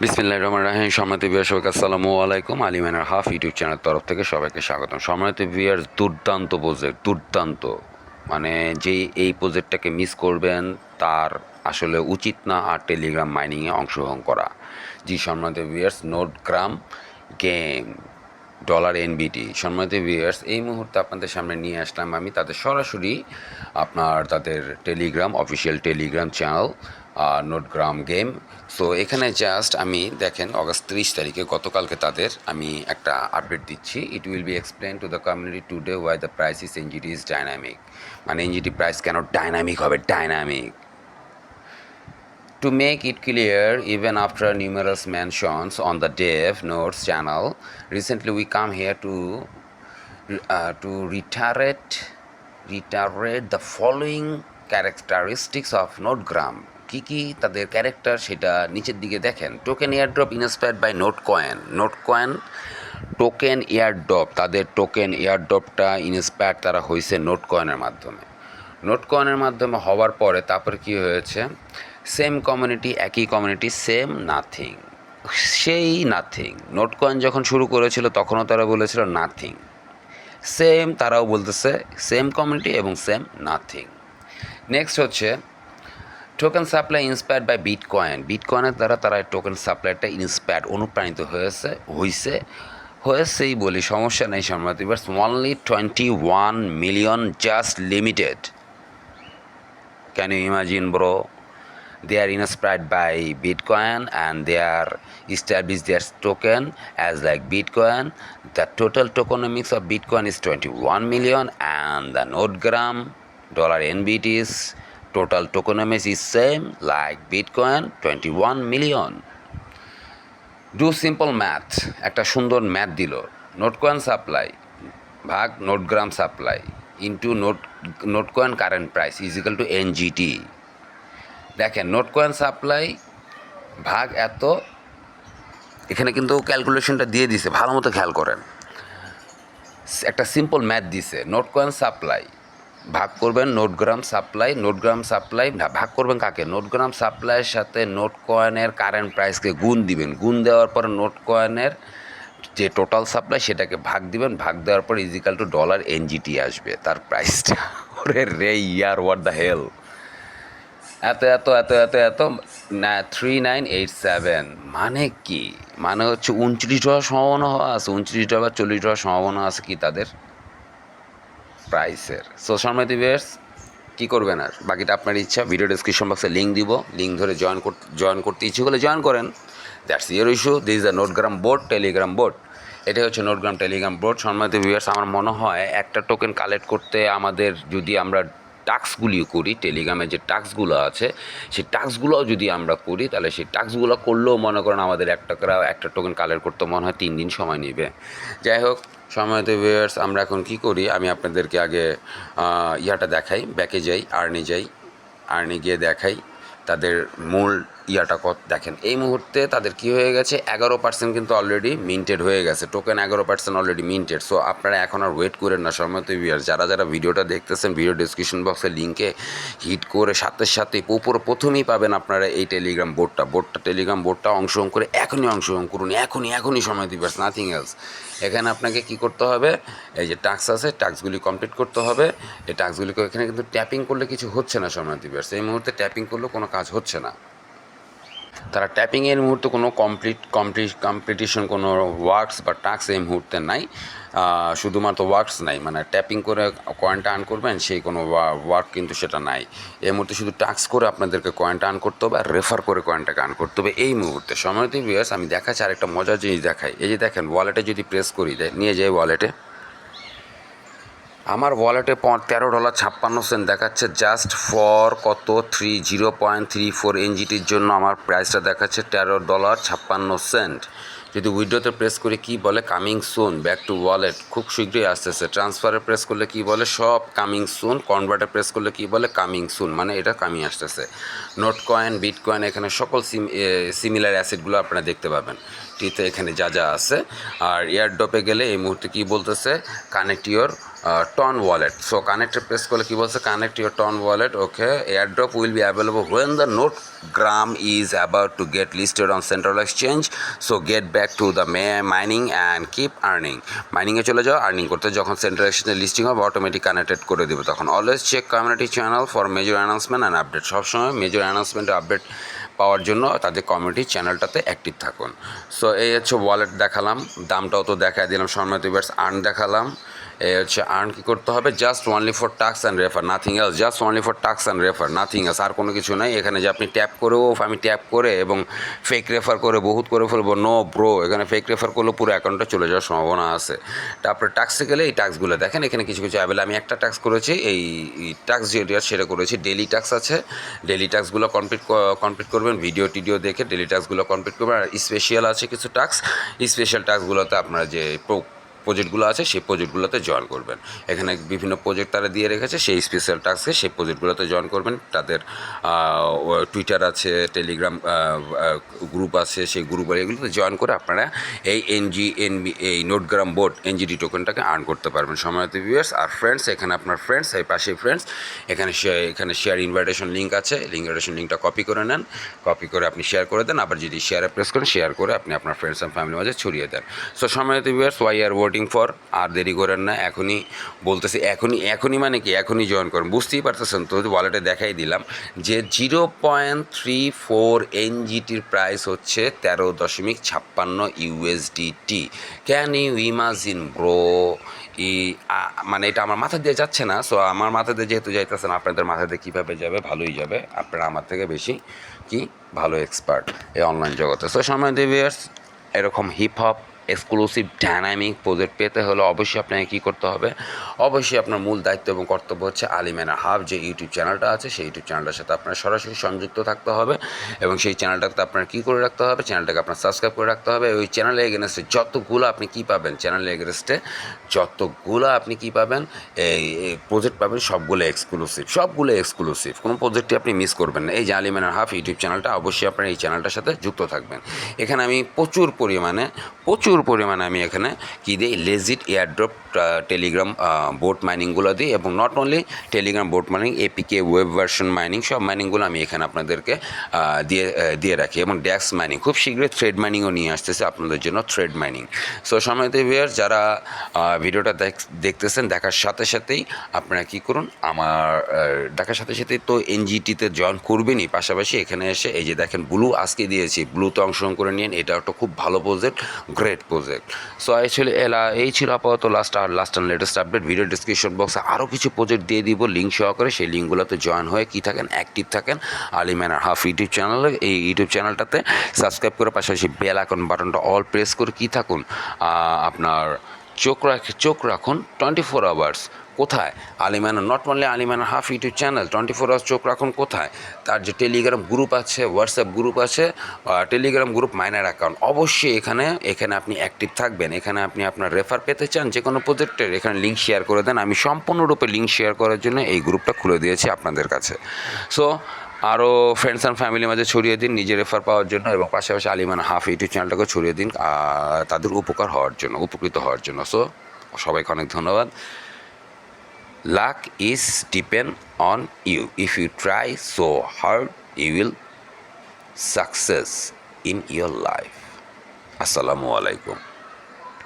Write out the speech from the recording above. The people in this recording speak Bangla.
বিসমিল্লাহির রহমানির রহিম। সম্মানিত ভিউয়ার্স, সবাইকে আসসালামু আলাইকুম। আলিমানের হাফ ইউটিউব চ্যানেল তরফ থেকে সবাইকে স্বাগতম। সম্মানিত ভিউয়ার্স, দুর্দান্ত প্রজেক্ট, দুর্দান্ত, মানে যেই এই প্রজেক্টটাকে মিস করবেন তার আসলে উচিত না আর টেলিগ্রাম মাইনিংয়ে অংশগ্রহণ করা। জি সম্মানিত ভিউয়ার্স, নোটগ্রাম গেম $NBT। সম্মানিত ভিউয়ার্স, এই মুহূর্তে আপনাদের সামনে নিয়ে আসলাম আমি তাদের সরাসরি তাদের Telegram official Telegram channel Notgram game. So এখানে জাস্ট আমি দেখেন অগাস্ট 30 তারিখে গতকালকে তাদের আমি একটা আপডেট দিচ্ছি। It will be explain to the community today why the price is NGT is dynamic. মানে এনজিটি প্রাইস কেন ডাইনামিক হবে, dynamic. To make it clear, even after numerous mentions on the Dev Notes channel, recently we come here to reiterate the following characteristics of Notegram. কি তাদের ক্যারেক্টার সেটা নিচের দিকে দেখেন। Token airdrop inspired by Notcoin token airdrop, তাদের টোকেন এয়ারড্রপটা ইন্সপায়ার্ড তারা হয়েছে নোটকয়েনের মাধ্যমে হওয়ার পরে তারপরে কি হয়েছে, সেম কমিউনিটি, একই কমিউনিটি, সেম নাথিং, সেই নাথিং। নোটকয়েন যখন শুরু করেছিল তখনও তারা বলেছিল নাথিং, সেম তারাও বলতেছে সেম কমিউনিটি এবং সেম নাথিং। নেক্সট হচ্ছে টোকেন সাপ্লাই ইন্সপায়ার্ড বাই বিটকয়েনের দ্বারা তারা টোকেন সাপ্লাইটা ইন্সপায়ার্ড, অনুপ্রাণিত হয়েছেই বলি, সমস্যা নেই। সম্মানিত only 21 million just limited. Can you imagine bro? They are inspired by Bitcoin and they are established their token as like Bitcoin. The total tokenomics of Bitcoin is 21 million and the Notegram $NBT's total tokenomics is same like Bitcoin, 21 million. Do simple math, একটা সুন্দর ম্যাথ দিল। নোটকয়েন সাপ্লাই ভাগ Notgram supply into Notcoin current price is equal to NGT। দেখেন নোটকয়েন সাপ্লাই ভাগ এত, এখানে কিন্তু ক্যালকুলেশনটা দিয়ে দিছে, ভালো মতো খেয়াল করেন। একটা সিম্পল ম্যাথ দিছে, নোটকয়েন সাপ্লাই ভাগ করবেন নোটগ্রাম সাপ্লাই ভাগ করবেন কাকে? নোটগ্রাম সাপ্লাইয়ের সাথে নোটকয়েনের কারেন্ট প্রাইসকে গুণ দিবেন, গুণ দেওয়ার পরে নোটকয়েনের যে টোটাল সাপ্লাই সেটাকে ভাগ দিবেন, ভাগ দেওয়ার পর ইজিক্যাল টু $NGT আসবে তার প্রাইসটা। ওরে রে ইয়ার, হোয়াট দ্য হেল, এত না 3987 মানে কি? মানে হচ্ছে $29 সম্ভাবনা আছে, $29 বা $40 সম্ভাবনা আছে কি তাদের প্রাইসের। সো সম্মানিত ভিউয়ার্স, কী করবেন আর বাকিটা আপনার ইচ্ছা। ভিডিও ডেসক্রিপশন বক্সে লিঙ্ক দিব, লিঙ্ক ধরে জয়েন করতে ইচ্ছে হলে জয়েন করেন। That's your issue. This is the Notgram board, Telegram board. এটাই হচ্ছে নোটগ্রাম টেলিগ্রাম বোর্ড। সম্মানিত ভিউয়ার্স, আমার মনে হয় একটা টোকেন কালেক্ট করতে আমাদের যদি আমরা টাস্কগুলিও করি, টেলিগ্রামে যে টাস্কগুলো আছে সেই টাস্কগুলোও যদি আমরা করি, তাহলে সেই টাস্কগুলো করলেও মনে করেন আমাদের একটা টোকেন কালেক্ট করতে মনে হয় 3 দিন সময় নেবে। যাই হোক সম্মানিত ভিউয়ার্স, আমরা এখন কি করি, আমি আপনাদেরকে আগে ইয়াটা দেখাই, ব্যাকে যাই, আর্নি গিয়ে দেখাই তাদের মূল ইয়াটা কত। দেখেন এই মুহূর্তে তাদের কি হয়ে গেছে, 11% কিন্তু অলরেডি মিন্টেড হয়ে গেছে, টোকেন 11% অলরেডি মিন্টেড। সো আপনারা এখন আর ওয়েট করেন না সম্মানিত ভিউয়ার্স, যারা ভিডিওটা দেখতেছেন ভিডিও ডিসক্রিপশন বক্সে লিঙ্কে হিট করে সাথে প্রথমেই পাবেন আপনারা এই টেলিগ্রাম বোর্ডটা অংশগ্রহণ করে এখনই অংশগ্রহণ করুন, এখনই সম্মানিত ভিউয়ার্স, নাথিং এলস। এখানে আপনাকে কি করতে হবে, এই যে টাস্ক আছে টাস্কগুলি কমপ্লিট করতে হবে। এই টাস্কগুলিকে এখানে কিন্তু ট্যাপিং করলে কিছু হচ্ছে না সম্মানিত ভিউয়ার্স, এই মুহূর্তে ট্যাপিং করলেও কোনো কাজ হচ্ছে না। তারা ট্যাপিংয়ের মুহূর্তে কোনো কম্পিটিশন কোনো ওয়ার্কস বা টাস্ক এই মুহূর্তে নাই, শুধুমাত্র ওয়ার্কস নাই, মানে ট্যাপিং করে কয়েনটা আর্ন করবেন সেই কোনো ওয়ার্ক কিন্তু সেটা নাই। এই মুহূর্তে শুধু টাস্ক করে আপনাদেরকে কয়েনটা আর্ন করতে হবে আর রেফার করে কয়েনটাকে আর্ন করতে হবে এই মুহূর্তে। সম্মানিত ভিউয়ার্স, আমি দেখাচ্ছি আরেকটা মজার জিনিস দেখাই। এই যে দেখেন ওয়ালেটে যদি প্রেস করি, নিয়ে যাই ওয়ালেটে, আমার ওয়ালেটে $13.56 দেখাচ্ছে জাস্ট ফর কত 0.34 NGTর জন্য আমার প্রাইসটা দেখাচ্ছে $13.56। যদি উইড্রোতে প্রেস করে কি বলে, coming soon, back to wallet, খুব শীঘ্রই আসতেছে। ট্রান্সফারে প্রেস করলে কি বলে, সব কামিং সুন। কনভার্টে প্রেস করলে কি বলে, কামিং সুন, মানে এটা কামিং আসতেছে। নোটকয়েন, বিটকয়েন, এখানে সকল সিমিলার অ্যাসেটগুলো আপনারা দেখতে পাবেন। টিতে এখানে যা আছে। আর এয়ারড্রপে গেলে এই মুহূর্তে কি বলতেছে, connect your TON wallet. So কানেক্টে প্রেস করলে কী বলছে, connect your TON wallet, okay, airdrop will be available when the Notgram is about to get listed on central exchange. So get back to the mining and keep earning. মাইনিংয়ে চলে যাও, আর্নিং করতে। যখন সেন্ট্রাল এক্সচেঞ্জে লিস্টিং হবে অটোমেটিক কানেক্টেড করে দেবে তখন। Always check community channel for major announcement and update. সবসময় মেজর অ্যানাউন্সমেন্ট আপডেট পাওয়ার জন্য তাদের কমিউনিটি চ্যানেলটাতে অ্যাক্টিভ থাকুন। সো এই হচ্ছে ওয়ালেট দেখালাম, দামটাও তো দেখাই দিলাম, সম্মানিত ভিউয়ার্স। আর্ন দেখালাম, এই হচ্ছে আর্ন কী করতে হবে, just only for task and refer, nothing else, just only for task and refer, nothing else, আর কোনো কিছু নাই এখানে। যে আপনি ট্যাপ করেও, আমি ট্যাপ করে এবং ফেক রেফার করে বহুত করে ফেলবো, নো ব্রো। এখানে ফেক রেফার করলে পুরো অ্যাকাউন্টে চলে যাওয়ার সম্ভাবনা আছে। তারপরে টাস্কে গেলে এই টাস্কগুলো দেখেন, এখানে কিছু কিছু অ্যাভেলেবল। আমি একটা টাস্ক করেছি, এই টাস্ক যেটা সেটা করেছি, ডেলি টাস্ক আছে, ডেলি টাস্কগুলো কমপ্লিট করবেন, ভিডিও টিডিও দেখে ডেলি টাস্কগুলো কমপ্লিট করবেন। আর স্পেশাল আছে কিছু টাস্ক, স্পেশাল টাস্কগুলোতে আপনারা যে প্রজেক্টগুলো আছে সেই প্রজেক্টগুলোতে জয়েন করবেন। এখানে বিভিন্ন প্রজেক্ট তারা দিয়ে রেখেছে, সেই স্পেশাল টাস্কে সেই প্রজেক্টগুলোতে জয়েন করবেন। তাদের টুইটার আছে, টেলিগ্রাম গ্রুপ আছে, সেই গ্রুপে এগুলোতে জয়েন করে আপনারা এই এই নোটগ্রাম বোট এনজিডি টোকেনটাকে আর্ন করতে পারবেন, সম্মানিত ভিউয়ার্স। আর ফ্রেন্ডস, এখানে আপনার ফ্রেন্ডস, এই পাশেই ফ্রেন্ডস, এখানে শেয়ার ইনভাইটেশন লিঙ্ক আছে, ইনভাইটেশন লিঙ্কটা কপি করে নেন, কপি করে আপনি শেয়ার করে দেন। আবার যদি শেয়ারে প্রেস করেন, শেয়ার করে আপনি আপনার ফ্রেন্ডস অ্যান্ড ফ্যামিলির মাঝে ছড়িয়ে দেন। সো সম্মানিত viewers, why are waiting for, আর দেরি করেন না, এখনই বলতেছি, এখনই মানে কি, এখনই জয়েন করেন। বুঝতেই পারতেছেন তো, ওয়ালেটে দেখাই দিলাম যে 0.34 এনজিটির প্রাইস হচ্ছে 13.56 USDT. Can you imagine bro? মানে এটা আমার মাথা দিয়ে যাচ্ছে না। সো আমার মাথা দিয়ে যেহেতু যাইতেছে না, আপনাদের মাথা দিয়ে কীভাবে যাবে, ভালোই যাবে। আপনারা আমার থেকে বেশি কি ভালো এক্সপার্ট এই অনলাইন জগতে। সো সম্মানিত ভিউয়ার্স, এরকম hip hop exclusive dynamic project পেতে হলে অবশ্যই আপনাকে কী করতে হবে, অবশ্যই আপনার মূল দায়িত্ব এবং কর্তব্য হচ্ছে আলিমেনা হাব যে ইউটিউব চ্যানেলটা আছে, সেই ইউটিউব চ্যানেলটার সাথে আপনার সরাসরি সংযুক্ত থাকতে হবে। এবং সেই চ্যানেলটাকে আপনার কী করে রাখতে হবে, চ্যানেলটাকে আপনার সাবস্ক্রাইব করে রাখতে হবে। ওই চ্যানেলে এগেনস্টে যতগুলো আপনি কী পাবেন, চ্যানেলে এগেনস্টে যতগুলো আপনি কী পাবেন, এই প্রজেক্ট পাবেন, সবগুলো এক্সক্লুসিভ, কোনো প্রজেক্টই আপনি মিস করবেন না। এই যে আলিমেনা হাব ইউটিউব চ্যানেলটা, অবশ্যই আপনার এই চ্যানেলটার সাথে যুক্ত থাকবেন। এখানে আমি প্রচুর পরিমাণে আমি এখানে কী দিই, লেজিট এয়ারড্রপ টেলিগ্রাম বোট মাইনিংগুলো দিই। এবং not only Telegram boat mining, APK web version mining, সব মাইনিংগুলো আমি এখানে আপনাদেরকে দিয়ে রাখি। এবং ড্যাক্স মাইনিং, খুব শীঘ্রই থ্রেড মাইনিংও নিয়ে আসতেছে আপনাদের জন্য, থ্রেড মাইনিং। সো সম্মানিত ভিউয়ার্স, যারা ভিডিওটা দেখতেছেন, দেখার সাথে সাথেই আপনারা কী করুন, আমার দেখার সাথে সাথেই তো এনজিটিতে জয়েন করবেনই, পাশাপাশি এখানে এসে এই যে দেখেন ব্লু আজকে দিয়েছি, ব্লুতে অংশগ্রহণ করে নিন। এটা একটা খুব ভালো project, great project. So actually এই ছিল আপাতত last and latest update. Video description বক্সে আরও কিছু প্রজেক্ট দিয়ে দিব লিঙ্ক সহকারে, সেই লিঙ্কগুলোতে জয়েন হয়ে কী থাকেন, অ্যাক্টিভ থাকেন আলিমেনা হাব ইউটিউব চ্যানেলে। এই ইউটিউব চ্যানেলটাতে সাবস্ক্রাইব করে পাশাপাশি বেল আইকন বাটনটা অল প্রেস করে কী থাকুন, আপনার চোখ রাখুন 24 আওয়ার্স। কোথায়? Alimana, not only Alimana hub YouTube channel, 24 hours চোখ রাখুন কোথায়, তার যে টেলিগ্রাম গ্রুপ আছে, হোয়াটসঅ্যাপ গ্রুপ আছে, টেলিগ্রাম গ্রুপ মাইনার অ্যাকাউন্ট, অবশ্যই এখানে আপনি অ্যাক্টিভ থাকবেন। এখানে আপনি আপনার রেফার পেতে চান যে কোনো প্রজেক্টের, এখানে লিঙ্ক শেয়ার করে দেন। আমি সম্পূর্ণরূপে লিঙ্ক শেয়ার করার জন্য এই গ্রুপটা খুলে দিয়েছি আপনাদের কাছে। সো আরও ফ্রেন্ডস অ্যান্ড ফ্যামিলির মাঝে ছড়িয়ে দিন নিজের রেফার পাওয়ার জন্য, এবং পাশাপাশি আলিমানা হাব ইউটিউব চ্যানেলটাকে ছড়িয়ে দিন তাদের উপকৃত হওয়ার জন্য। সো সবাইকে অনেক ধন্যবাদ। Luck is depend on you. If you try so hard, you will success in your life. Assalamu alaikum.